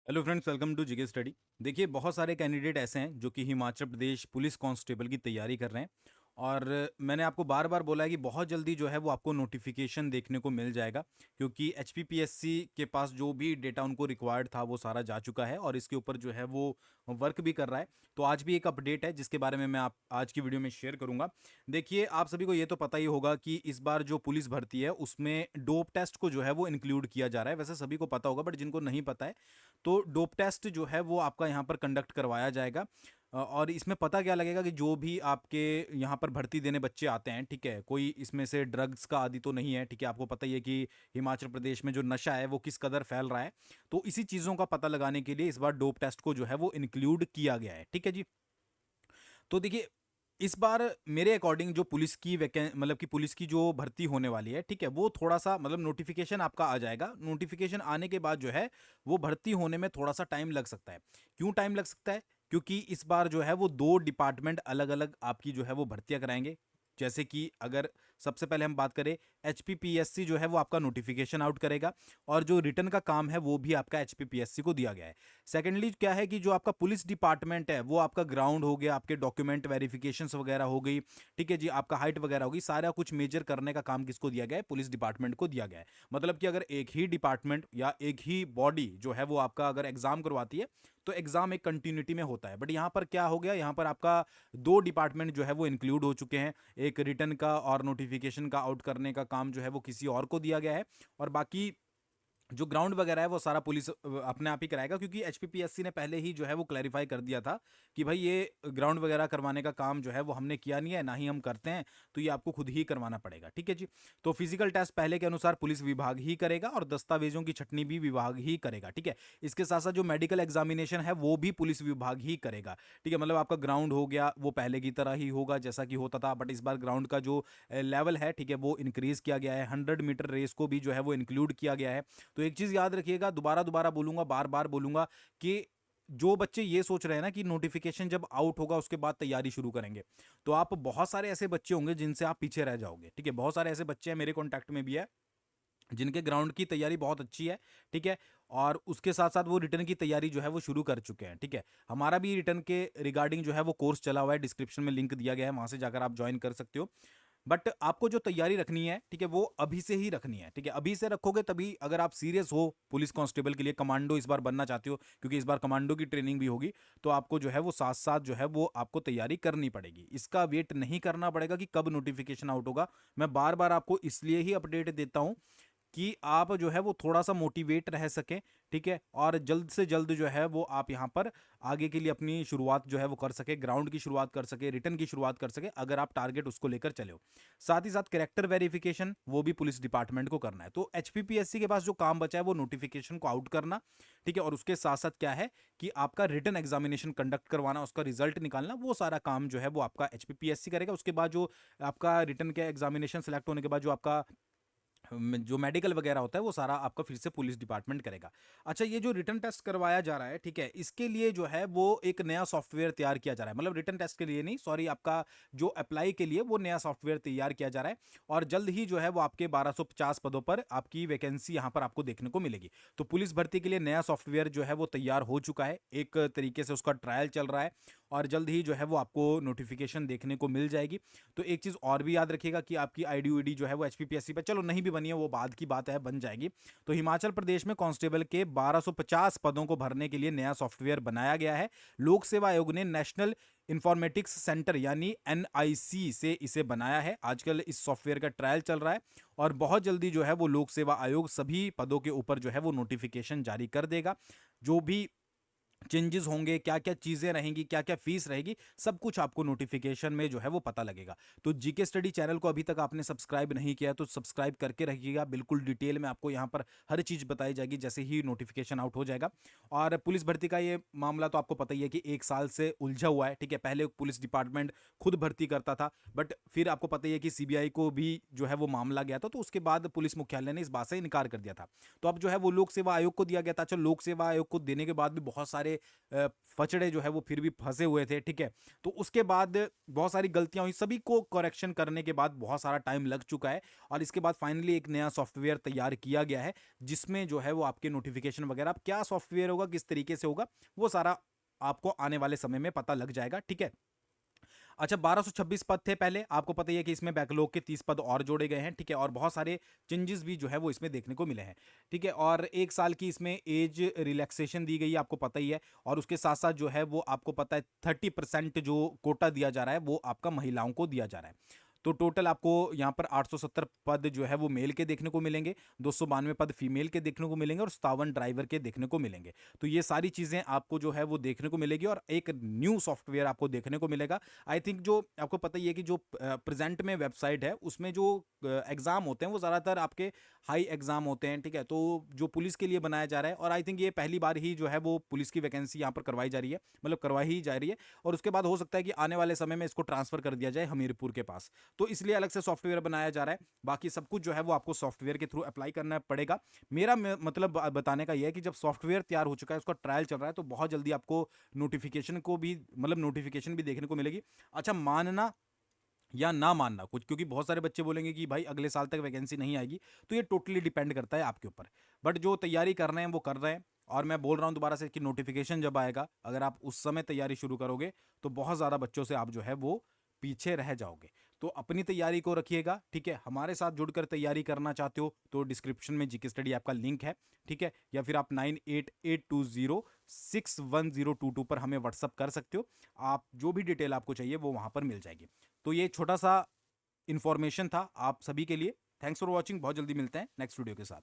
Hello friends, welcome to GK study. देखिए, बहुत सारे कैंडिडेट ऐसे हैं जो कि हिमाचल प्रदेश पुलिस कांस्टेबल की तैयारी कर रहे हैं। और मैंने आपको बार बार बोला है कि बहुत जल्दी जो है वो आपको नोटिफिकेशन देखने को मिल जाएगा, क्योंकि एचपीपीएससी के पास जो भी डेटा उनको रिक्वायर्ड था वो सारा जा चुका है और इसके ऊपर जो है वो वर्क भी कर रहा है। तो आज भी एक अपडेट है जिसके बारे में मैं आप आज की वीडियो में शेयर करूंगा। देखिए, आप सभी को ये तो पता ही होगा कि इस बार जो पुलिस भर्ती है उसमें डोप टेस्ट को जो है वो इंक्लूड किया जा रहा है। वैसे सभी को पता होगा, बट जिनको नहीं पता है तो डोप टेस्ट जो है वो आपका यहाँ पर कंडक्ट करवाया जाएगा। और इसमें पता क्या लगेगा कि जो भी आपके यहाँ पर भर्ती देने बच्चे आते हैं, ठीक है, कोई इसमें से ड्रग्स का आदी तो नहीं है, ठीक है। आपको पता ही है कि हिमाचल प्रदेश में जो नशा है वो किस कदर फैल रहा है। तो इसी चीज़ों का पता लगाने के लिए इस बार डोप टेस्ट को जो है वो इंक्लूड किया गया है, ठीक है जी। तो देखिए, इस बार मेरे अकॉर्डिंग जो पुलिस की वैकें मतलब कि पुलिस की जो भर्ती होने वाली है, ठीक है, वो थोड़ा सा मतलब नोटिफिकेशन आपका आ जाएगा। नोटिफिकेशन आने के बाद जो है वो भर्ती होने में थोड़ा सा टाइम लग सकता है। क्यों टाइम लग सकता है? क्योंकि इस बार जो है वो दो डिपार्टमेंट अलग अलग आपकी जो है वो भर्तियां कराएंगे। जैसे कि अगर सबसे पहले हम बात करें, एचपीपीएससी जो है वो आपका नोटिफिकेशन आउट करेगा और जो रिटर्न का काम है वो भी आपका एचपीपीएससी को दिया गया है। सेकेंडली क्या है कि जो आपका पुलिस डिपार्टमेंट है वो आपका ग्राउंड हो गया, आपके डॉक्यूमेंट वेरिफिकेशंस वगैरह हो गई, ठीक है जी, आपका हाइट वगैरह होगी, सारा कुछ मेजर करने का काम किसको दिया गया है? पुलिस डिपार्टमेंट को दिया गया है। मतलब कि अगर एक ही डिपार्टमेंट या एक ही बॉडी जो है वो आपका अगर एग्जाम करवाती है तो एग्जाम एक कंटिन्यूटी में होता है। बट यहाँ पर क्या हो गया, यहाँ पर आपका दो डिपार्टमेंट जो है वो इंक्लूड हो चुके हैं। एक रिटर्न का और नोटिफिकेशन का आउट करने का काम जो है वो किसी और को दिया गया है, और बाकी जो ग्राउंड वगैरह है वो सारा पुलिस अपने आप ही कराएगा। क्योंकि एचपीपीएससी ने पहले ही जो है वो क्लैरिफाई कर दिया था कि भाई ये ग्राउंड वगैरह करवाने का काम जो है वो हमने किया नहीं है, ना ही हम करते हैं, तो ये आपको खुद ही करवाना पड़ेगा, ठीक है जी। तो फिजिकल टेस्ट पहले के अनुसार पुलिस विभाग ही करेगा और दस्तावेजों की छटनी भी विभाग ही करेगा, ठीक है। इसके साथ साथ जो मेडिकल एग्जामिनेशन है वो भी पुलिस विभाग ही करेगा, ठीक है। मतलब आपका ग्राउंड हो गया वो पहले की तरह ही होगा जैसा कि होता था, बट इस बार ग्राउंड का जो लेवल है, ठीक है, वो इंक्रीज किया गया है। 100 मीटर रेस को भी जो है वो इंक्लूड किया गया है। तो एक चीज याद रखिएगा, दोबारा दोबारा बोलूंगा, बार बार बोलूंगा, कि जो बच्चे ये सोच रहे हैं ना कि नोटिफिकेशन जब आउट होगा उसके बाद तैयारी शुरू करेंगे, तो आप बहुत सारे ऐसे बच्चे होंगे जिनसे आप पीछे रह जाओगे, ठीक है। बहुत सारे ऐसे बच्चे हैं, मेरे कॉन्टैक्ट में भी है, जिनके ग्राउंड की तैयारी बहुत अच्छी है, ठीक है। और उसके साथ साथ वो रिटर्न की तैयारी जो है वो शुरू कर चुके हैं, ठीक है। हमारा भी रिटर्न के रिगार्डिंग जो है वो कोर्स चला हुआ है, डिस्क्रिप्शन में लिंक दिया गया है, वहां से जाकर आप ज्वाइन कर सकते हो। बट आपको जो तैयारी रखनी है, ठीक है, वो अभी से ही रखनी है, ठीक है। अभी से रखोगे तभी, अगर आप सीरियस हो पुलिस कांस्टेबल के लिए, कमांडो इस बार बनना चाहते हो, क्योंकि इस बार कमांडो की ट्रेनिंग भी होगी, तो आपको जो है वो साथ साथ जो है वो आपको तैयारी करनी पड़ेगी। इसका वेट नहीं करना पड़ेगा कि कब नोटिफिकेशन आउट होगा। मैं बार बार आपको इसलिए ही अपडेट देता हूं कि आप जो है वो थोड़ा सा मोटिवेट रह सकें, ठीक है, और जल्द से जल्द जो है वो आप यहाँ पर आगे के लिए अपनी शुरुआत जो है वो कर सके, ग्राउंड की शुरुआत कर सके, रिटर्न की शुरुआत कर सके, अगर आप टारगेट उसको लेकर चले हो। साथ ही साथ कैरेक्टर वेरिफिकेशन वो भी पुलिस डिपार्टमेंट को करना है। तो एचपीपीएससी के पास जो काम बचा है वो नोटिफिकेशन को आउट करना, ठीक है, और उसके साथ साथ क्या है कि आपका रिटर्न एग्जामिनेशन कंडक्ट करवाना, उसका रिजल्ट निकालना, वो सारा काम जो है वो आपका एचपीपीएससी करेगा। उसके बाद जो आपका रिटर्न के एग्जामिनेशन सेलेक्ट होने के बाद जो आपका जो मेडिकल वगैरह होता है वो सारा आपका फिर से पुलिस डिपार्टमेंट करेगा। अच्छा, ये जो रिटर्न टेस्ट करवाया जा रहा है, ठीक है, इसके लिए जो है वो एक नया सॉफ्टवेयर तैयार किया जा रहा है। मतलब रिटर्न टेस्ट के लिए नहीं, सॉरी, आपका जो अप्लाई के लिए वो नया सॉफ्टवेयर तैयार किया जा रहा है। और जल्द ही जो है वो आपके 1250 पदों पर आपकी वैकेंसी यहाँ पर आपको देखने को मिलेगी। तो पुलिस भर्ती के लिए नया सॉफ्टवेयर जो है वो तैयार हो चुका है, एक तरीके से उसका ट्रायल चल रहा है, और जल्द ही जो है वो आपको नोटिफिकेशन देखने को मिल जाएगी। तो एक चीज़ और भी याद रखिएगा कि आपकी आईडी उईडी जो है वो एचपीपीएससी पे, चलो नहीं भी बनी है वो बाद की बात है, बन जाएगी। तो हिमाचल प्रदेश में कांस्टेबल के 1250 पदों को भरने के लिए नया सॉफ्टवेयर बनाया गया है। लोक सेवा आयोग ने नेशनल इंफॉर्मेटिक्स सेंटर यानी एनआईसी से इसे बनाया है। आजकल इस सॉफ्टवेयर का ट्रायल चल रहा है और बहुत जल्दी जो है वो लोक सेवा आयोग सभी पदों के ऊपर जो है वो नोटिफिकेशन जारी कर देगा। जो भी चेंजेस होंगे, क्या क्या चीजें रहेंगी, क्या क्या फीस रहेगी, सब कुछ आपको नोटिफिकेशन में जो है वो पता लगेगा। तो जीके स्टडी चैनल को अभी तक आपने सब्सक्राइब नहीं किया तो सब्सक्राइब करके रखिएगा, बिल्कुल डिटेल में आपको यहाँ पर हर चीज बताई जाएगी जैसे ही नोटिफिकेशन आउट हो जाएगा। और पुलिस भर्ती का ये मामला तो आपको पता ही है कि 1 साल से उलझा हुआ है, ठीक है। पहले पुलिस डिपार्टमेंट खुद भर्ती करता था, बट फिर आपको पता ही है कि सीबीआई को भी जो है वो मामला गया था, तो उसके बाद पुलिस मुख्यालय ने इस बात से इनकार कर दिया था। तो अब जो है वो लोक सेवा आयोग को दिया गया था। अच्छा, लोक सेवा आयोग को देने के बाद भी बहुत सारे फचड़े जो है वो फिर भी फंसे हुए थे, ठीक है। तो उसके बाद बहुत सारी गलतियां हुई, सभी को करेक्शन करने के बाद बहुत सारा टाइम लग चुका है, और इसके बाद फाइनली एक नया सॉफ्टवेयर तैयार किया गया है, जिसमें जो है वो आपके नोटिफिकेशन वगैरह, अब क्या सॉफ्टवेयर होगा, किस तरीके से होगा, वो सारा आपको आने वाले समय में पता लग जाएगा, ठीक है। अच्छा, 1226 पद थे पहले, आपको पता ही है कि इसमें बैकलॉग के 30 पद और जोड़े गए हैं, ठीक है, और बहुत सारे चेंजेस भी जो है वो इसमें देखने को मिले हैं, ठीक है। और 1 साल की इसमें एज रिलैक्सेशन दी गई है, आपको पता ही है, और उसके साथ साथ जो है वो आपको पता है 30% जो कोटा दिया जा रहा है वो आपका महिलाओं को दिया जा रहा है। तो टोटल आपको यहाँ पर 870 पद जो है वो मेल के देखने को मिलेंगे, 292 पद फीमेल के देखने को मिलेंगे, और 57 ड्राइवर के देखने को मिलेंगे। तो ये सारी चीज़ें आपको जो है वो देखने को मिलेगी, और एक न्यू सॉफ्टवेयर आपको देखने को मिलेगा। आई थिंक जो आपको पता ही है कि जो प्रेजेंट में वेबसाइट है उसमें जो एग्ज़ाम होते हैं वो ज़्यादातर आपके हाई एग्ज़ाम होते हैं, ठीक है। तो जो पुलिस के लिए बनाया जा रहा है, और आई थिंक ये पहली बार ही जो है वो पुलिस की वैकेंसी यहाँ पर करवाई जा रही है, मतलब करवाई ही जा रही है, और उसके बाद हो सकता है कि आने वाले समय में इसको ट्रांसफ़र कर दिया जाए हमीरपुर के पास। तो इसलिए अलग से सॉफ्टवेयर बनाया जा रहा है, बाकी सब कुछ जो है वो आपको सॉफ्टवेयर के थ्रू अप्लाई करना पड़ेगा। मेरा मतलब बताने का यह है कि जब सॉफ्टवेयर तैयार हो चुका है, उसका ट्रायल चल रहा है, तो बहुत जल्दी आपको नोटिफिकेशन को भी, मतलब नोटिफिकेशन भी देखने को मिलेगी। अच्छा, मानना या ना मानना कुछ, क्योंकि बहुत सारे बच्चे बोलेंगे कि भाई अगले साल तक वैकेंसी नहीं आएगी, तो ये टोटली डिपेंड करता है आपके ऊपर। बट जो तैयारी कर रहे हैं वो कर रहे हैं, और मैं बोल रहा हूँ दोबारा से कि नोटिफिकेशन जब आएगा, अगर आप उस समय तैयारी शुरू करोगे तो बहुत ज़्यादा बच्चों से आप जो है वो पीछे रह जाओगे। तो अपनी तैयारी को रखिएगा, ठीक है। हमारे साथ जुड़कर तैयारी करना चाहते हो तो डिस्क्रिप्शन में जीके स्टडी आपका लिंक है, ठीक है, या फिर आप 9882061022 पर हमें व्हाट्सअप कर सकते हो। आप जो भी डिटेल आपको चाहिए वो वहाँ पर मिल जाएगी। तो ये छोटा सा इन्फॉर्मेशन था आप सभी के लिए। थैंक्स फॉर वॉचिंग, बहुत जल्दी मिलते हैं नेक्स्ट वीडियो के साथ।